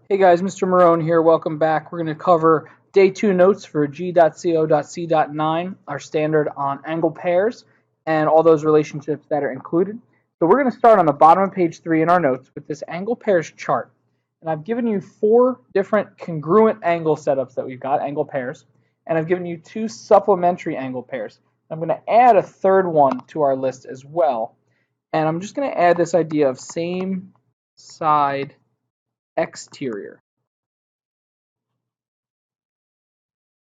Hey guys, Mr. Marone here. Welcome back. We're going to cover day 2 notes for G.C.9, our standard on angle pairs and all those relationships that are included. So we're going to start on the bottom of page 3 in our notes with this angle pairs chart. And I've given you 4 different congruent angle setups that we've got, angle pairs, and I've given you 2 supplementary angle pairs. I'm going to add a third one to our list as well. And I'm just going to add this idea of same side exterior.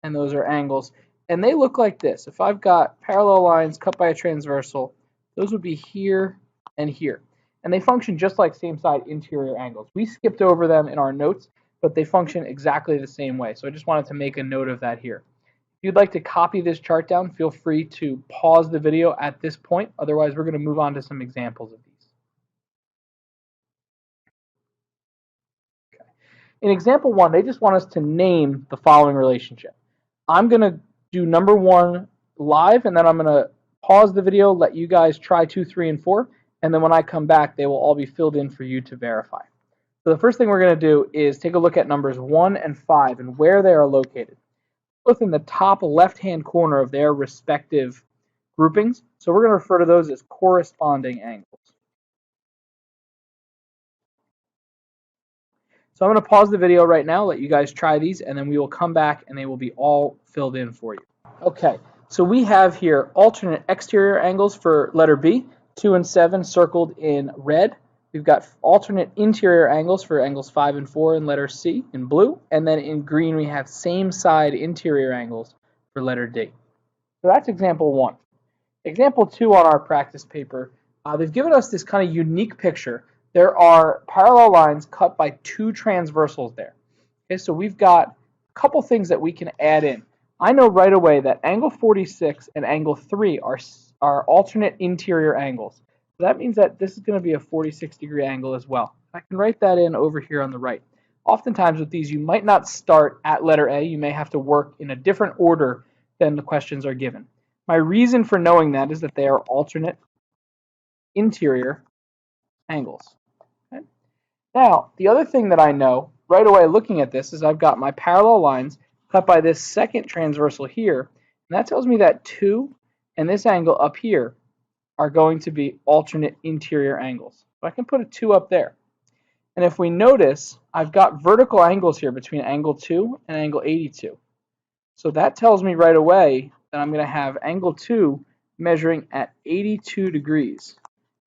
And those are angles. And they look like this. If I've got parallel lines cut by a transversal, those would be here and here. And they function just like same side interior angles. We skipped over them in our notes, but they function exactly the same way. So I just wanted to make a note of that here. If you'd like to copy this chart down, feel free to pause the video at this point. Otherwise, we're going to move on to some examples of these. In example 1, they just want us to name the following relationship. I'm going to do number 1 live, and then I'm going to pause the video, let you guys try 2, 3, and 4, and then when I come back, they will all be filled in for you to verify. So the first thing we're going to do is take a look at numbers 1 and 5 and where they are located. Both in the top left-hand corner of their respective groupings, so we're going to refer to those as corresponding angles. So I'm going to pause the video right now, let you guys try these, and then we will come back and they will be all filled in for you. Okay, so we have here alternate exterior angles for letter B, 2 and 7 circled in red. We've got alternate interior angles for angles 5 and 4 in letter C in blue, and then in green we have same side interior angles for letter D. So that's example 1. Example 2 on our practice paper, they've given us this kind of unique picture. There are parallel lines cut by 2 transversals there. Okay, so we've got a couple things that we can add in. I know right away that angle 46 and angle 3 are alternate interior angles. So that means that this is going to be a 46-degree angle as well. I can write that in over here on the right. Oftentimes with these, you might not start at letter A. You may have to work in a different order than the questions are given. My reason for knowing that is that they are alternate interior angles. Okay? Now, the other thing that I know right away looking at this is I've got my parallel lines cut by this second transversal here, and that tells me that 2 and this angle up here are going to be alternate interior angles. So I can put a 2 up there. And if we notice, I've got vertical angles here between angle 2 and angle 82. So that tells me right away that I'm going to have angle 2 measuring at 82 degrees.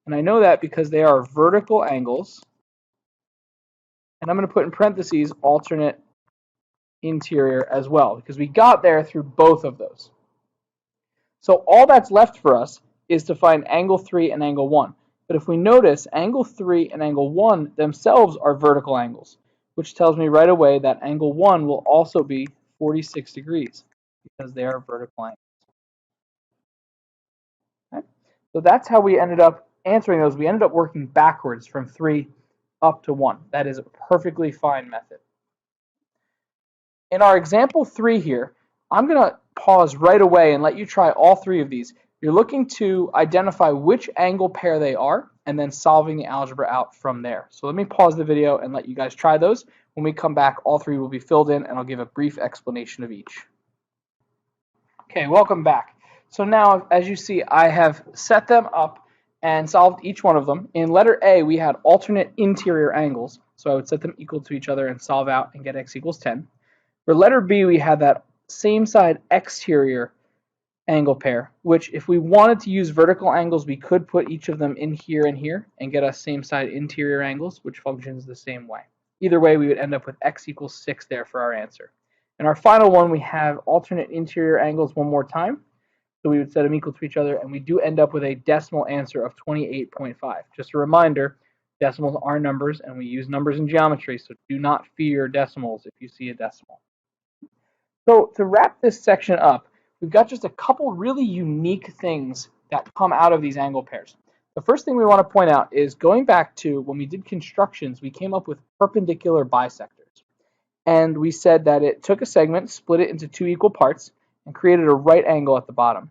And I know that because they are vertical angles. And I'm going to put in parentheses alternate interior as well, because we got there through both of those. So all that's left for us is to find angle 3 and angle 1. But if we notice, angle 3 and angle 1 themselves are vertical angles, which tells me right away that angle 1 will also be 46 degrees because they are vertical angles. Okay? So that's how we ended up answering those. We ended up working backwards from 3 up to 1. That is a perfectly fine method. In our example 3 here, I'm going to pause right away and let you try all 3 of these. You're looking to identify which angle pair they are and then solving the algebra out from there. So let me pause the video and let you guys try those. When we come back, all 3 will be filled in and I'll give a brief explanation of each. Okay, welcome back. So now, as you see, I have set them up and solved each one of them. In letter A, we had alternate interior angles. So I would set them equal to each other and solve out and get x equals 10. For letter B, we had that same side exterior angle pair, which if we wanted to use vertical angles, we could put each of them in here and here and get us same side interior angles, which functions the same way. Either way, we would end up with x equals 6 there for our answer. In our final one, we have alternate interior angles one more time. So we would set them equal to each other, and we do end up with a decimal answer of 28.5. Just a reminder, decimals are numbers, and we use numbers in geometry, so do not fear decimals if you see a decimal. So to wrap this section up, we've got just a couple really unique things that come out of these angle pairs. The first thing we want to point out is going back to when we did constructions, we came up with perpendicular bisectors. And we said that it took a segment, split it into 2 equal parts, and created a right angle at the bottom.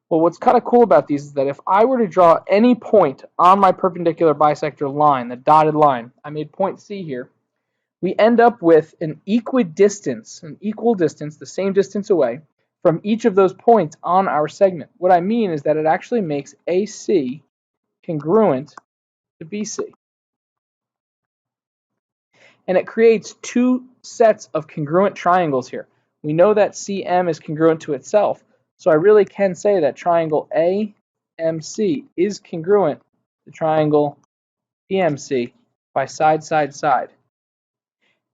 Well, what's kind of cool about these is that if I were to draw any point on my perpendicular bisector line, the dotted line, I made point C here, we end up with an equal distance, the same distance away, from each of those points on our segment. What I mean is that it actually makes AC congruent to BC. And it creates two sets of congruent triangles here. We know that CM is congruent to itself, so I really can say that triangle AMC is congruent to triangle PMC by side, side, side.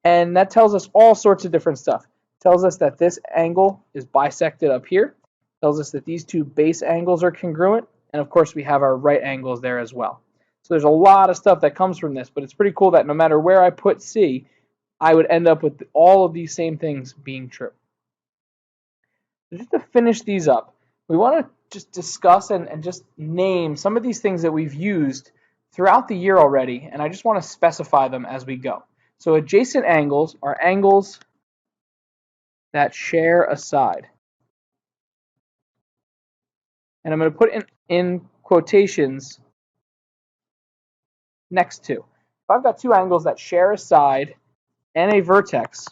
And that tells us all sorts of different stuff. It tells us that this angle is bisected up here. It tells us that these two base angles are congruent. And of course, we have our right angles there as well. So there's a lot of stuff that comes from this, but it's pretty cool that no matter where I put C, I would end up with all of these same things being true. So just to finish these up, we want to just discuss and just name some of these things that we've used throughout the year already, and I just want to specify them as we go. So adjacent angles are angles that share a side. And I'm going to put in quotations next to. If I've got two angles that share a side and a vertex,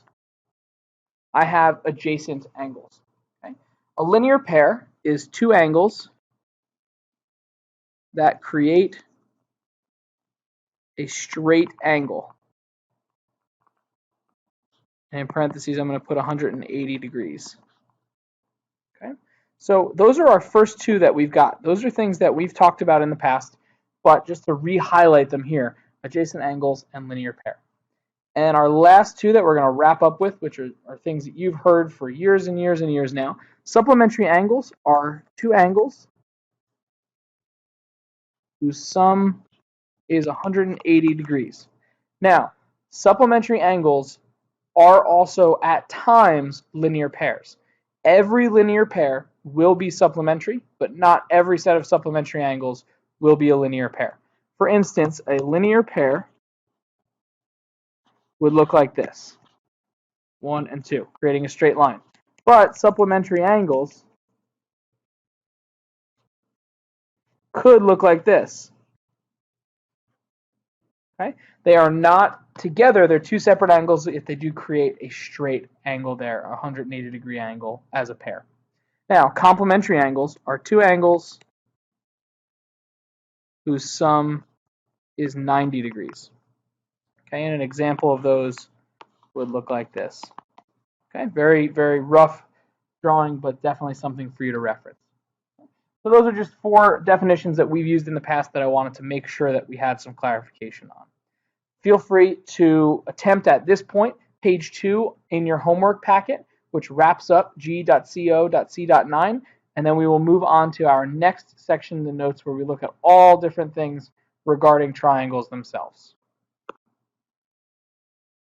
I have adjacent angles. Okay? A linear pair is two angles that create a straight angle. And in parentheses, I'm going to put 180 degrees. Okay? So those are our first two that we've got. Those are things that we've talked about in the past, but just to re-highlight them here, adjacent angles and linear pair. And our last two that we're going to wrap up with, which are things that you've heard for years and years and years now, supplementary angles are two angles whose sum is 180 degrees. Now, supplementary angles are also at times linear pairs. Every linear pair will be supplementary, but not every set of supplementary angles will be a linear pair. For instance, a linear pair would look like this, 1 and 2, creating a straight line. But supplementary angles could look like this. Okay? They are not together, they're two separate angles if they do create a straight angle there, a 180 degree angle as a pair. Now, complementary angles are two angles whose sum is 90 degrees. Okay, and an example of those would look like this. Okay, very, very rough drawing, but definitely something for you to reference. So those are just four definitions that we've used in the past that I wanted to make sure that we had some clarification on. Feel free to attempt at this point page 2 in your homework packet, which wraps up G.co.C.9, and then we will move on to our next section in the notes where we look at all different things regarding triangles themselves.